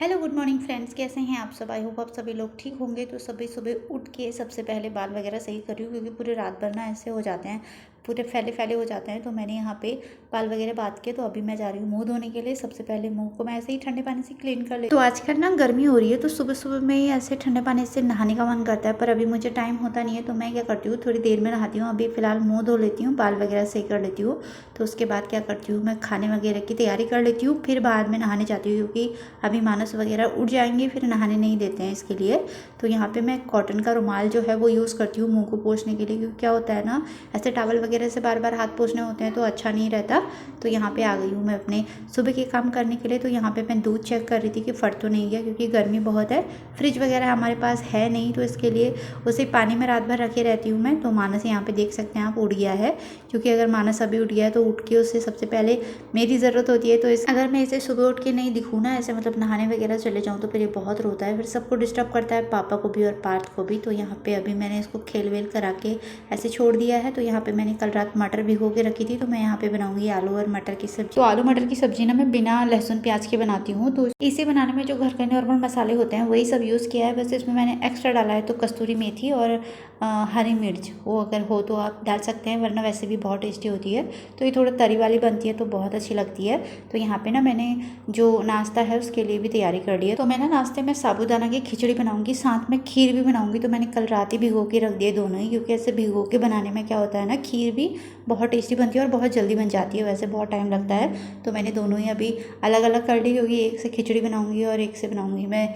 Hello good morning friends, कैसे हैं आप सब। आई होप आप सभी लोग ठीक होंगे। तो सभी सुबह उठ के सबसे पहले बाल वगैरह सही कर रही हूँ, क्योंकि पूरे रात भर ना ऐसे हो जाते हैं, पूरे फैले फैले हो जाते हैं। तो मैंने यहाँ पे बाल वगैरह बात के, तो अभी मैं जा रही हूँ मुंह धोने के लिए। सबसे पहले मुंह को मैं ऐसे ही ठंडे पानी से क्लीन कर लेती हूँ। तो आजकल ना गर्मी हो रही है, तो सुबह सुबह में ही ऐसे ठंडे पानी से नहाने का मन करता है, पर अभी मुझे टाइम होता नहीं है। तो मैं क्या करती हूँ, थोड़ी देर में नहाती हूँ। अभी फिलहाल मुँह धो लेती हूँ, बाल वगैरह सही कर लेती हूँ। तो उसके बाद क्या करती हूँ, मैं खाने वगैरह की तैयारी कर लेती हूँ, फिर बाद में नहाने जाती हूँ, क्योंकि अभी मानस वगैरह उठ जाएंगे, फिर नहाने नहीं देते हैं इसके लिए। तो यहाँ पे मैं कॉटन का रुमाल जो है वो यूज़ करती हूँ मुंह को पोंछने के लिए, क्योंकि क्या होता है ना, ऐसे टॉवल वगैरह से बार बार हाथ पोंछने होते हैं तो अच्छा नहीं रहता। तो यहाँ पे आ गई हूँ मैं अपने सुबह के काम करने के लिए। तो यहाँ पे मैं दूध चेक कर रही थी कि फट तो नहीं गया, क्योंकि गर्मी बहुत है। फ्रिज वगैरह हमारे पास है नहीं, तो इसके लिए उसे पानी में रात भर रखे रहती हूँ मैं। तो मानस यहाँ पे देख सकते हैं आप, उठ गया है। क्योंकि अगर मानस अभी उठ गया है तो उठ के उससे सबसे पहले मेरी ज़रूरत होती है। तो अगर मैं इसे सुबह उठ के नहीं दिखूँ ना, ऐसे मतलब नहाने वगैरह चले जाऊँ, तो फिर ये बहुत रोता है, फिर सबको डिस्टर्ब करता है, पापा को भी और पार्थ को भी। तो यहाँ पे अभी मैंने इसको खेल वेल करा के ऐसे छोड़ दिया है। तो यहाँ पे मैंने कल रात मटर भिगो के रखी थी, तो मैं यहाँ पे बनाऊंगी आलू और मटर की सब्जी। तो आलू मटर की सब्जी ना मैं बिना लहसुन प्याज के बनाती हूँ। तो इसे बनाने में जो घर के नॉर्मल मसाले होते हैं वही सब यूज़ किया है। बस इसमें मैंने एक्स्ट्रा डाला है तो कस्तूरी मेथी और हरी मिर्च, वो अगर हो तो आप डाल सकते हैं, वरना वैसे भी बहुत टेस्टी होती है। तो ये थोड़ा तरी वाली बनती है तो बहुत अच्छी लगती है। तो यहाँ पे ना मैंने जो नाश्ता है उसके लिए भी तैयारी कर ली है। तो मैं ना नाश्ते में साबूदाना की खिचड़ी बनाऊंगी, साथ में खीर भी बनाऊंगी। तो मैंने कल रात ही भिगो के रख दिए दोनों ही, क्योंकि ऐसे भिगो के बनाने में क्या होता है ना, खीर भी बहुत टेस्टी बनती है और बहुत जल्दी बन जाती है, वैसे बहुत टाइम लगता है। तो मैंने दोनों ही अभी अलग अलग कर ली, क्योंकि एक से खिचड़ी बनाऊंगी और एक से बनाऊंगी मैं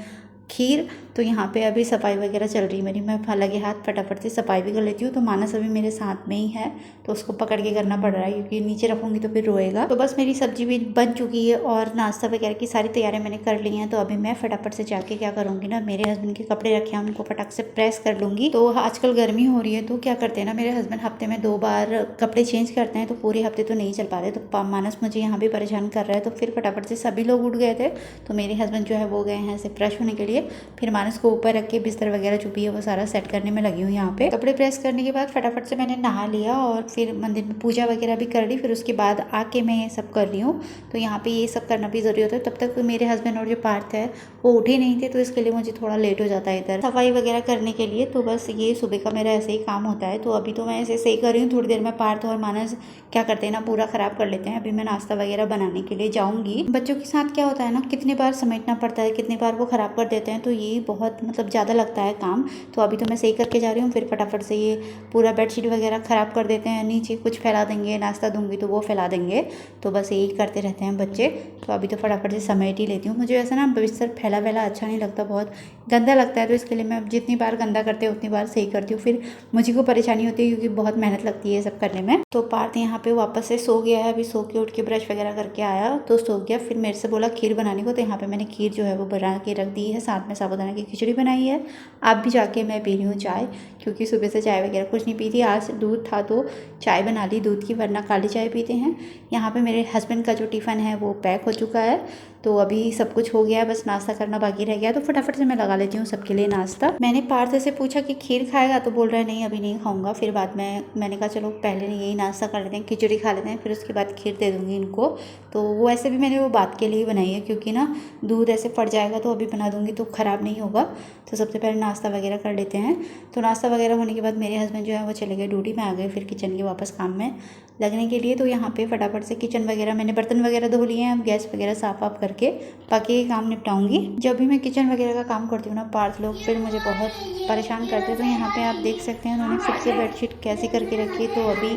खीर। तो यहाँ पे अभी सफाई वगैरह चल रही है मेरी, मैं लगे हाथ फटाफट से सफाई भी कर लेती हूँ। तो मानस अभी मेरे साथ में ही है, तो उसको पकड़ के करना पड़ रहा है, क्योंकि नीचे रखूँगी तो फिर रोएगा। तो बस मेरी सब्जी भी बन चुकी है और नाश्ता वगैरह की सारी तैयारियाँ मैंने कर ली हैं। तो अभी मैं फटाफट से जाके क्या करूँगी ना, मेरे हस्बैंड के कपड़े रखे हैं उनको फटाक से प्रेस कर लूँगी। तो आजकल गर्मी हो रही है, तो क्या करते हैं ना मेरे हस्बैंड, हफ्ते में 2 बार कपड़े चेंज करते हैं, तो पूरे हफ्ते तो नहीं चल पाते। तो मानस मुझे यहाँ भी परेशान कर रहा है। तो फिर फटाफट से सभी लोग उठ गए थे, तो मेरे हस्बैंड जो है वो गए हैं ऐसे फ्रेश होने के लिए। फिर मानस को ऊपर रख के बिस्तर वगैरह जो भी है वो सारा सेट करने में लगी हूँ। यहाँ पे कपड़े प्रेस करने के बाद फटाफट से मैंने नहा लिया और फिर मंदिर में पूजा वगैरह भी कर ली। फिर उसके बाद आके मैं ये सब कर रही हूँ। तो यहाँ पे ये सब करना भी ज़रूरी होता है। तब तक मेरे हस्बैंड और जो पार्थ है वो उठे नहीं थे, तो इसके लिए मुझे थोड़ा लेट हो जाता है इधर सफाई वगैरह करने के लिए। तो बस ये सुबह का मेरा ऐसे ही काम होता है। तो अभी तो मैं ऐसे सही कर रही हूँ, थोड़ी देर में पार्थ और मानस क्या करते हैं ना, पूरा ख़राब कर लेते हैं। अभी मैं नाश्ता वगैरह बनाने के लिए जाऊँगी। बच्चों के साथ क्या होता है ना, कितनी बार समेटना पड़ता है, कितनी बार वो ख़राब कर देते हैं, तो ये बहुत मतलब ज़्यादा लगता है काम। तो अभी तो मैं सही करके जा रही हूँ, फिर फटाफट से ये पूरा बेडशीट वगैरह ख़राब कर देते हैं, नीचे कुछ फैला देंगे, नाश्ता दूंगी तो वो फैला देंगे। तो बस यही करते रहते हैं बच्चे। तो अभी तो फटाफट से समेट ही लेती हूँ। मुझे ऐसा ना बिस्तर फैला वैला अच्छा नहीं लगता, बहुत गंदा लगता है। तो इसके लिए मैं जितनी बार गंदा करते हैं उतनी बार सही करती हूँ, फिर मुझे को परेशानी होती है, क्योंकि बहुत मेहनत लगती है ये सब करने में। तो पार्थ यहाँ पे वापस से सो गया है, अभी सो के उठ के ब्रश वगैरह करके आया तो सो गया। फिर मेरे से बोला खीर बनाने को, तो यहाँ पे मैंने खीर जो है वो बना के रख दी है, साथ में साबूदाना की खिचड़ी बनाई है। अब भी जाके मैं पी रही हूँ चाय, क्योंकि सुबह से चाय वगैरह कुछ नहीं पी थी। आज दूध था तो चाय बना ली दूध की, वरना काली चाय पीते हैं। यहाँ पे मेरे हस्बैंड का जो टिफ़िन है वो पैक हो चुका है। तो अभी सब कुछ हो गया है, बस नाश्ता करना बाकी रह गया। तो फटाफट से मैं लगा लेती हूँ सबके लिए नाश्ता। मैंने पार्थ से पूछा कि खीर खाएगा, तो बोल रहा है नहीं अभी नहीं खाऊंगा। फिर बाद में मैंने कहा चलो पहले यही नाश्ता कर लेते हैं, खिचड़ी खा लेते हैं, फिर उसके बाद खीर दे दूँगी इनको। तो वो ऐसे भी मैंने वो बात के लिए बनाई है, क्योंकि ना दूध ऐसे फट जाएगा, तो अभी बना दूँगी तो ख़राब नहीं होगा। तो सबसे पहले नाश्ता वगैरह कर लेते हैं। तो नाश्ता वगैरह होने के बाद मेरे हस्बैंड जो है वो चले गए ड्यूटी में, आ गए फिर किचन के वापस काम में लगने के लिए। तो यहाँ पे फटाफट से किचन वगैरह मैंने बर्तन वगैरह धो लिए हैं, अब गैस वगैरह साफ वाफ करके बाकी ये काम निपटाऊंगी। जब भी मैं किचन वगैरह का काम करती हूँ ना, पार्थ लोग फिर मुझे बहुत परेशान करते हैं। तो यहाँ पे आप देख सकते हैं उन्होंने फिर से बेडशीट कैसी करके रखी है। तो अभी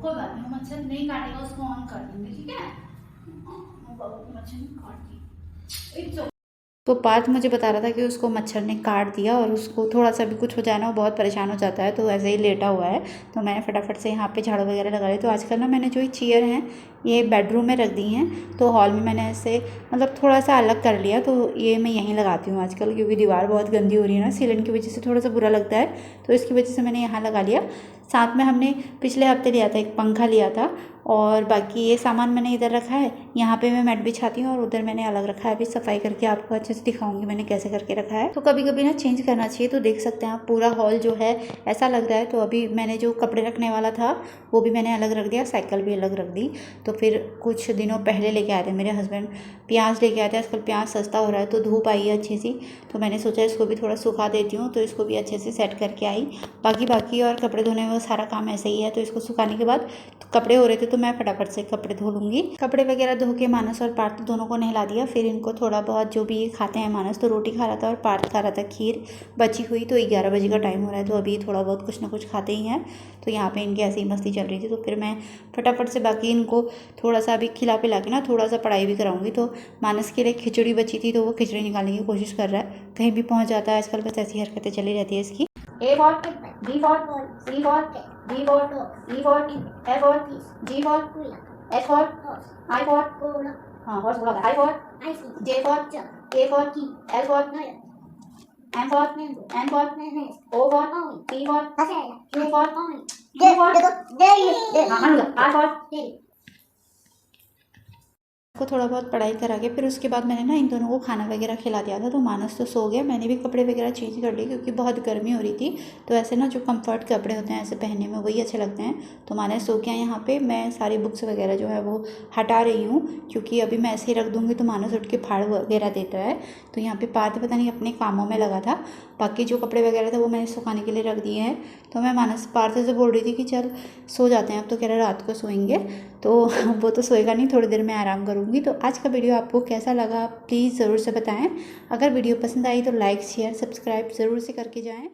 कोई बात नहीं, मच्छर नहीं काटेगा, उसको ऑन कर दूंगी, ठीक है। मच्छर नहीं काटती। तो पार्थ मुझे बता रहा था कि उसको मच्छर ने काट दिया और उसको थोड़ा सा भी कुछ हो जाए ना वो बहुत परेशान हो जाता है, तो ऐसे ही लेटा हुआ है। तो मैंने फटाफट से यहाँ पे झाड़ू वगैरह लगा ली। तो आजकल ना मैंने जो ये चेयर हैं ये बेडरूम में रख दी हैं, तो हॉल में मैंने ऐसे मतलब थोड़ा सा अलग कर लिया। तो ये मैं यहीं लगाती हूँ आजकल, क्योंकि दीवार बहुत गंदी हो रही है ना, सीलन की वजह से थोड़ा सा बुरा लगता है, तो इसकी वजह से मैंने यहाँ लगा लिया। साथ में हमने पिछले हफ्ते लिया था एक पंखा लिया था, और बाकी ये सामान मैंने इधर रखा है। यहाँ पे मैं मैट बिछाती हूँ और उधर मैंने अलग रखा है। अभी सफाई करके आपको अच्छे से दिखाऊंगी मैंने कैसे करके रखा है। तो कभी कभी ना चेंज करना चाहिए। तो देख सकते हैं आप पूरा हॉल जो है ऐसा लग रहा है। तो अभी मैंने जो कपड़े रखने वाला था वो भी मैंने अलग रख दिया, साइकिल भी अलग रख दी। तो फिर कुछ दिनों पहले लेके आए थे मेरे हस्बैंड प्याज लेके आए थे। आजकल प्याज सस्ता हो रहा है तो धूप आई है अच्छी सी, तो मैंने सोचा इसको भी थोड़ा सुखा देती हूँ। तो इसको भी अच्छे से सेट करके आई। बाकी और कपड़े धोने में सारा काम ऐसे ही है। तो इसको सुखाने के बाद कपड़े हो रहे थे तो मैं फटाफट से कपड़े धो लूँगी। कपड़े वगैरह धो के मानस और पार्थ दोनों को नहला दिया। फिर इनको थोड़ा बहुत जो भी ये खाते हैं, मानस तो रोटी खा रहा था और पार्थ खा रहा था खीर बची हुई। तो 11 बजे का टाइम हो रहा है तो अभी थोड़ा बहुत कुछ ना कुछ खाते ही हैं। तो यहाँ पे इनकी ऐसी ही मस्ती चल रही थी। तो फिर मैं फटाफट से बाकी इनको थोड़ा सा अभी खिला पिला के ना थोड़ा सा पढ़ाई भी कराऊंगी। तो मानस के लिए खिचड़ी बची थी तो वो खिचड़ी निकालने की कोशिश कर रहा है, कहीं भी पहुँच जाता है। आजकल बस ऐसी हरकतें चली रहती है इसकी। A for B for C for D for E for F for G for H for I for हाँ horse बोला I for J for K for L for M for N for O for P for Q for R for को थोड़ा बहुत पढ़ाई करा के फिर उसके बाद मैंने ना इन दोनों को खाना वगैरह खिला दिया था। तो मानस तो सो गया, मैंने भी कपड़े वगैरह चेंज कर लिए क्योंकि बहुत गर्मी हो रही थी। तो ऐसे ना जो कंफर्ट कपड़े होते हैं ऐसे पहनने में वही अच्छे लगते हैं। तो मानस सो गया। यहाँ पे मैं सारी बुक्स वगैरह जो है वो हटा रही हूँ क्योंकि अभी मैं ऐसे ही रख दूँगी तो मानस उठ के फाड़ वगैरह देता है। तो यहाँ पर पार्थ पता नहीं अपने कामों में लगा था। बाकी जो कपड़े वगैरह थे वो मैंने सुखाने के लिए रख दिए हैं। तो मैं मानस पार्थ से बोल रही थी कि चल सो जाते हैं अब, तो कह रहा रात को सोएंगे। तो वो तो सोएगा नहीं, थोड़ी देर में आराम करूँगी। तो आज का वीडियो आपको कैसा लगा प्लीज़ ज़रूर से बताएं। अगर वीडियो पसंद आई तो लाइक शेयर सब्सक्राइब ज़रूर से करके जाएं।